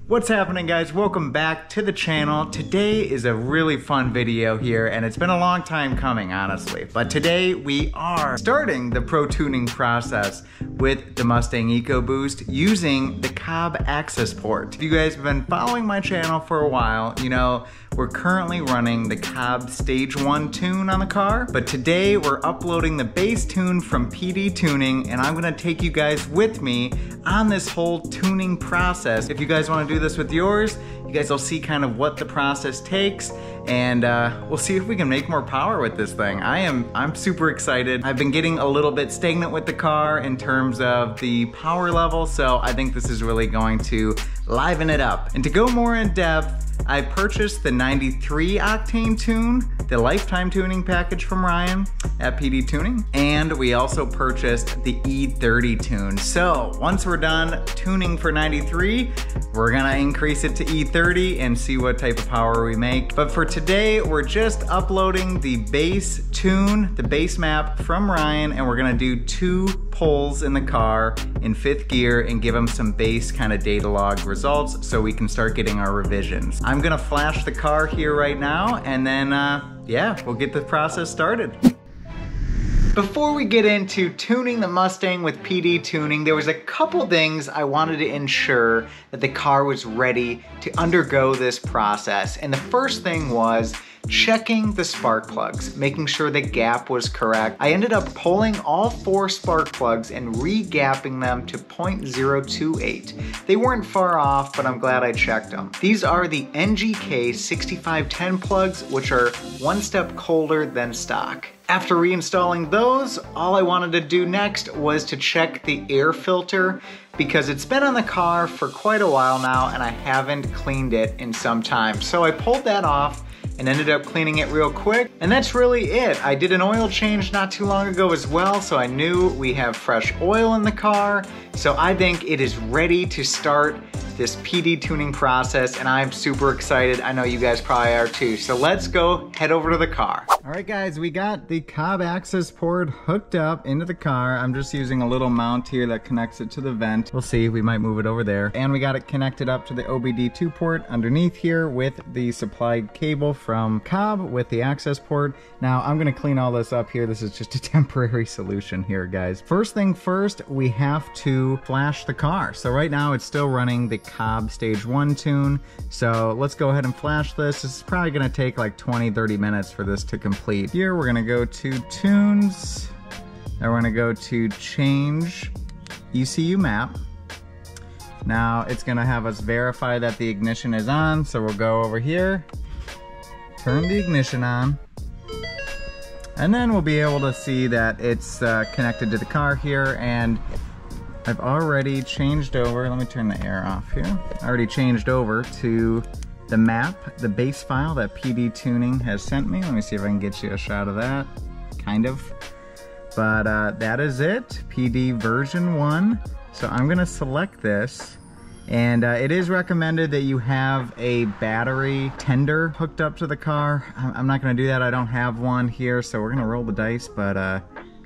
What's happening, guys? Welcome back to the channel. Today is a really fun video here, and it's been a long time coming, honestly. But today we are starting the pro tuning process with the Mustang Ecoboost using the Cobb access port. If you guys have been following my channel for a while, you know we're currently running the Cobb Stage 1 tune on the car, but today we're uploading the base tune from PD Tuning, and I'm gonna take you guys with me on this whole tuning process. If you guys wanna do this with yours, you guys will see kind of what the process takes, and we'll see if we can make more power with this thing. I'm super excited. I've been getting a little bit stagnant with the car in terms of the power level, so I think this is really going to liven it up. And to go more in depth, I purchased the 93 octane tune, the lifetime tuning package from Ryan at PD Tuning, and we also purchased the E30 tune. So once we're done tuning for 93, we're gonna increase it to E30 and see what type of power we make. But for today, we're just uploading the base tune, the base map from Ryan, and we're gonna do 2 pulls in the car in 5th gear and give them some base kind of data log results so we can start getting our revisions. I'm gonna flash the car here right now, and then yeah, we'll get the process started. Before we get into tuning the Mustang with PD Tuning, there was a couple things I wanted to ensure that the car was ready to undergo this process. And the first thing was checking the spark plugs, making sure the gap was correct. I ended up pulling all 4 spark plugs and re-gapping them to 0.028. They weren't far off, but I'm glad I checked them. These are the NGK 6510 plugs, which are 1 step colder than stock. After reinstalling those, all I wanted to do next was to check the air filter, because it's been on the car for quite a while now and I haven't cleaned it in some time. So I pulled that off and ended up cleaning it real quick, and that's really it. I did an oil change not too long ago as well, so I knew we have fresh oil in the car. So I think it is ready to start this PD tuning process, and I'm super excited. I know you guys probably are too. So let's go head over to the car. All right, guys, we got the Cobb access port hooked up into the car. I'm just using a little mount here that connects it to the vent. We'll see, we might move it over there. And we got it connected up to the OBD2 port underneath here with the supplied cable from Cobb with the access port. Now I'm gonna clean all this up here. This is just a temporary solution here, guys. First thing first, we have to flash the car. So right now it's still running the Cobb Stage 1 tune. So let's go ahead and flash this. This is probably gonna take like 20-30 minutes for this to complete. Here we're gonna go to tunes, and we're gonna go to change Ecu Map. Now it's gonna have us verify that the ignition is on, so we'll go over here, turn the ignition on, and then we'll be able to see that it's connected to the car here. And I've already changed over, let me turn the air off here. I already changed over to the map, the base file that PD Tuning has sent me. Let me see if I can get you a shot of that, kind of. But that is it, PD version 1. So I'm gonna select this, and it is recommended that you have a battery tender hooked up to the car. I'm not gonna do that, I don't have one here, so we're gonna roll the dice, but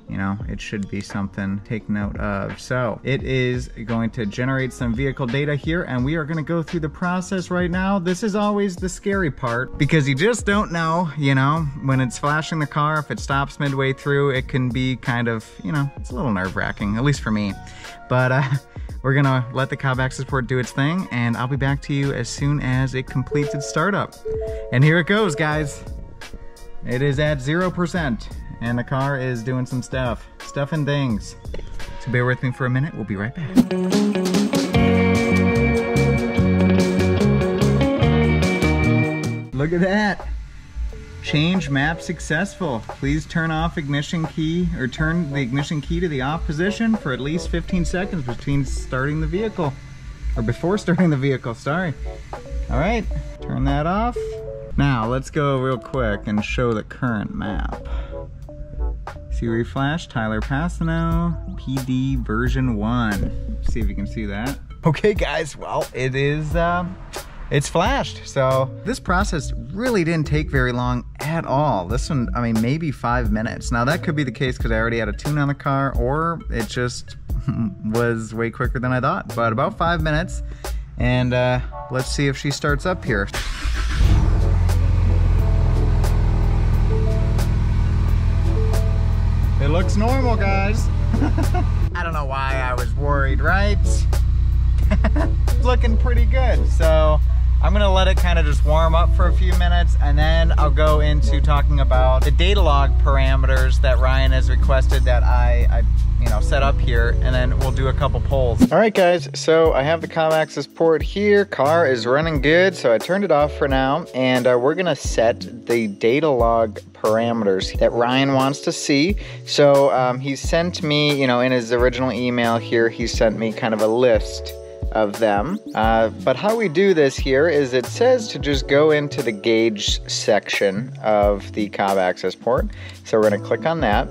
you know, it should be something to take note of. So it is going to generate some vehicle data here, and we are gonna go through the process right now. This is always the scary part, because you just don't know, you know, when it's flashing the car, if it stops midway through, it can be kind of, you know, it's a little nerve-wracking, at least for me. But we're gonna let the Cobb access port do its thing, and I'll be back to you as soon as it completes its startup. And here it goes, guys. It is at 0%. And the car is doing some stuff and things. So bear with me for a minute, we'll be right back. Look at that. Change map successful. Please turn off ignition key, or turn the ignition key to the off position for at least 15 seconds between starting the vehicle, or before starting the vehicle, sorry. All right, turn that off. Now let's go real quick and show the current map. Siri flash, Tyler Passano, PD version 1. See if you can see that. Okay guys, well, it is, it's flashed. So this process really didn't take very long at all. This one, I mean, maybe 5 minutes. Now that could be the case because I already had a tune on the car, or it just was way quicker than I thought, but about 5 minutes. And let's see if she starts up here. It looks normal, guys. I don't know why I was worried, right? It's looking pretty good. So I'm gonna let it kind of just warm up for a few minutes, and then I'll go into talking about the data log parameters that Ryan has requested that I set up here, and then we'll do a couple polls. All right, guys, so I have the comm access port here. Car is running good, so I turned it off for now, and we're gonna set the data log parameters that Ryan wants to see. So he sent me, in his original email here, he sent me kind of a list of them. But how we do this here is it says to just go into the gauge section of the comm access port. So we're gonna click on that,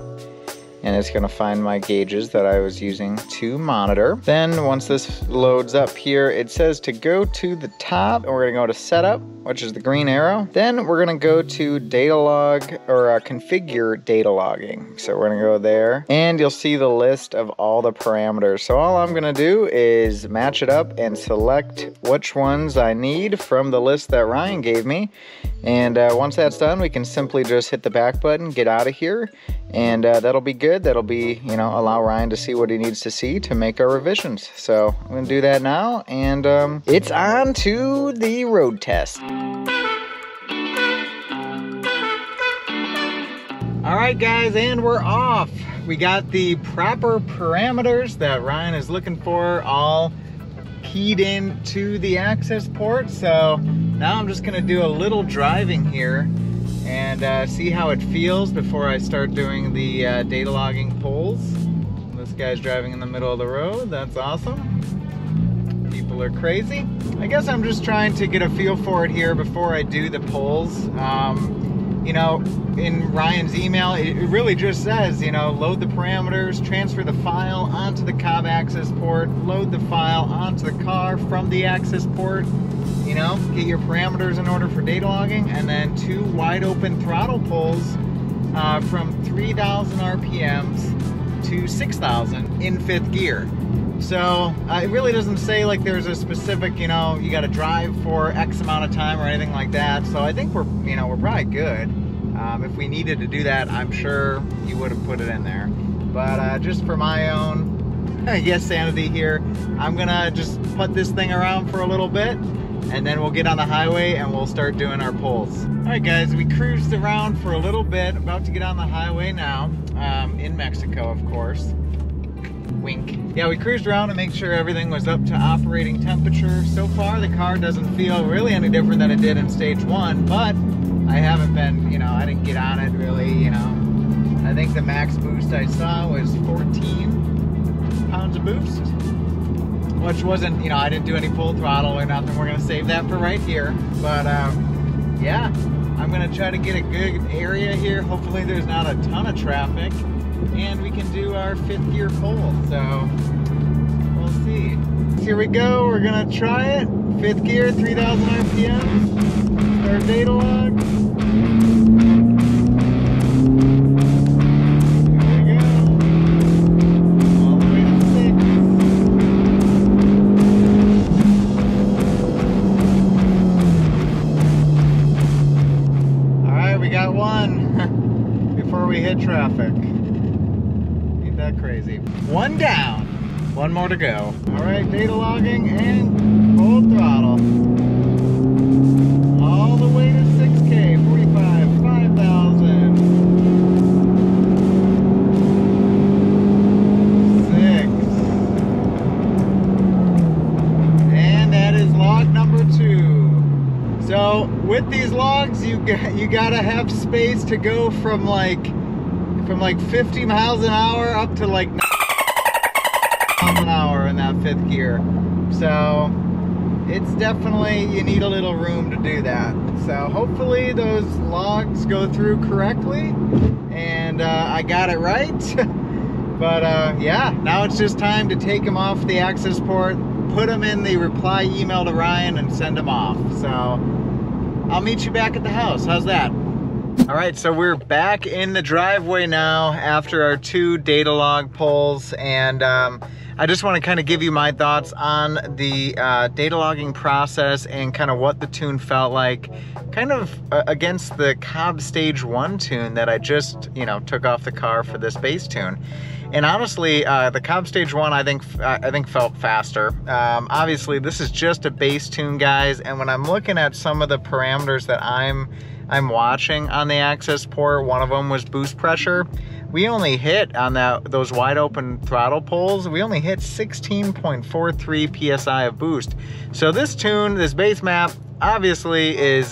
and it's gonna find my gauges that I was using to monitor. Then once this loads up here, it says to go to the top, and we're gonna go to setup, which is the green arrow. Then we're gonna go to data log, or configure data logging. So we're gonna go there, and you'll see the list of all the parameters. So all I'm gonna do is match it up and select which ones I need from the list that Ryan gave me. And once that's done, we can simply just hit the back button, get out of here, and that'll be good. That'll be, allow Ryan to see what he needs to see to make our revisions. So I'm gonna do that now, and it's on to the road test. All right, guys, and we're off. We got the proper parameters that Ryan is looking for all keyed into the access port. So now I'm just gonna do a little driving here and see how it feels before I start doing the data logging polls. This guy's driving in the middle of the road. That's awesome. People are crazy. I guess I'm just trying to get a feel for it here before I do the polls. In Ryan's email, it really just says, load the parameters, transfer the file onto the comm access port, load the file onto the car from the access port, get your parameters in order for data logging, and then 2 wide open throttle pulls from 3,000 RPMs to 6,000 in 5th gear. So it really doesn't say like there's a specific, you got to drive for X amount of time or anything like that. So I think we're probably good. If we needed to do that, I'm sure he would have put it in there. But just for my own, sanity here, I'm gonna just put this thing around for a little bit, and then we'll get on the highway and we'll start doing our polls. All right, guys, we cruised around for a little bit, about to get on the highway now, in Mexico, of course. Wink. Yeah, we cruised around to make sure everything was up to operating temperature. So far, the car doesn't feel really any different than it did in stage 1, but I haven't been, I didn't get on it really, I think the max boost I saw was 14 pounds of boost, which wasn't, I didn't do any full throttle or nothing. We're gonna save that for right here. But yeah, I'm gonna try to get a good area here. Hopefully there's not a ton of traffic, and we can do our 5th gear poll. So we'll see. Here we go, we're gonna try it. 5th gear, 3,000 RPM. Start data log. Before we hit traffic. Ain't that crazy. 1 down, 1 more to go. All right, data logging and full throttle. All the way to 6K, 45, 5,000. 6. And that is log number 2. So with these logs, you gotta have space to go from like 50 miles an hour up to like 9 miles an hour in that 5th gear. So it's definitely, you need a little room to do that. So hopefully those logs go through correctly, and I got it right. But yeah, now it's just time to take them off the access port, put them in the reply email to Ryan, and send them off. So I'll meet you back at the house. How's that? All right, so we're back in the driveway now after our 2 data log polls, and I just want to kind of give you my thoughts on the data logging process and kind of what the tune felt like, kind of against the Cobb Stage 1 tune that I just, you know, took off the car for this base tune. And honestly, the Cobb Stage 1 I think felt faster. Obviously, this is just a base tune, guys, and when I'm looking at some of the parameters that I'm watching on the access port, one of them was boost pressure. We only hit on those wide open throttle pulls, we only hit 16.43 PSI of boost. So this tune, this base map, obviously is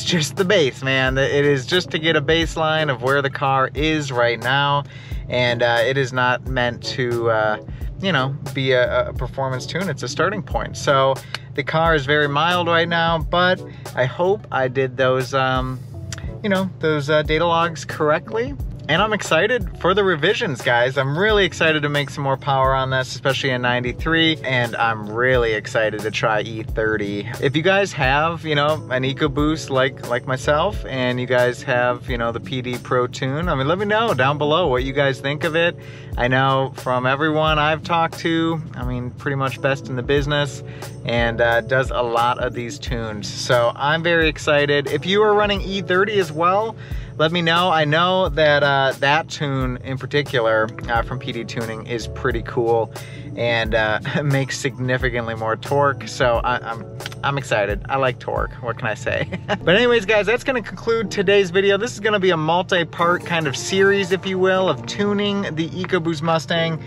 just the base, man. It is just to get a baseline of where the car is right now, and it is not meant to, you know, be a performance tune. It's a starting point. So the car is very mild right now, but I hope I did those, you know, those data logs correctly. And I'm excited for the revisions, guys. I'm really excited to make some more power on this, especially in 93, and I'm really excited to try E30. If you guys have, you know, an EcoBoost like myself, and you guys have, you know, the PD Pro Tune, I mean, let me know down below what you guys think of it. I know from everyone I've talked to, I mean, pretty much best in the business, and does a lot of these tunes. So I'm very excited. If you are running E30 as well, let me know. I know that that tune in particular from PD Tuning is pretty cool and makes significantly more torque. So I'm excited. I like torque. What can I say? But anyways, guys, that's going to conclude today's video. This is going to be a multi-part kind of series, if you will, of tuning the EcoBoost Mustang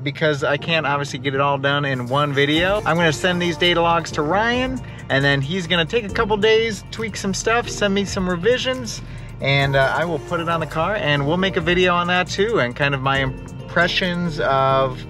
because I can't obviously get it all done in one video. I'm going to send these data logs to Ryan, and then he's going to take a couple days, tweak some stuff, send me some revisions, and I will put it on the car, and we'll make a video on that too, and kind of my impressions of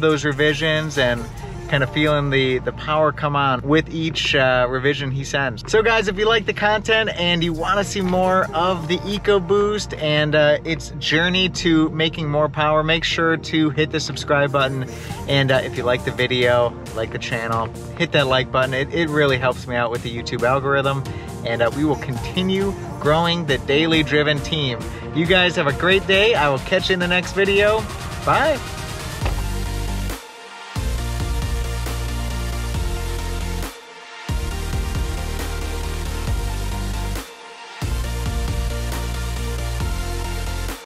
those revisions, and kind of feeling the power come on with each revision he sends. So guys, if you like the content and you want to see more of the EcoBoost and its journey to making more power, make sure to hit the subscribe button, and if you like the video, like the channel, hit that like button. It really helps me out with the YouTube algorithm, and we will continue growing the Daily Driven team. You guys have a great day. I will catch you in the next video. Bye.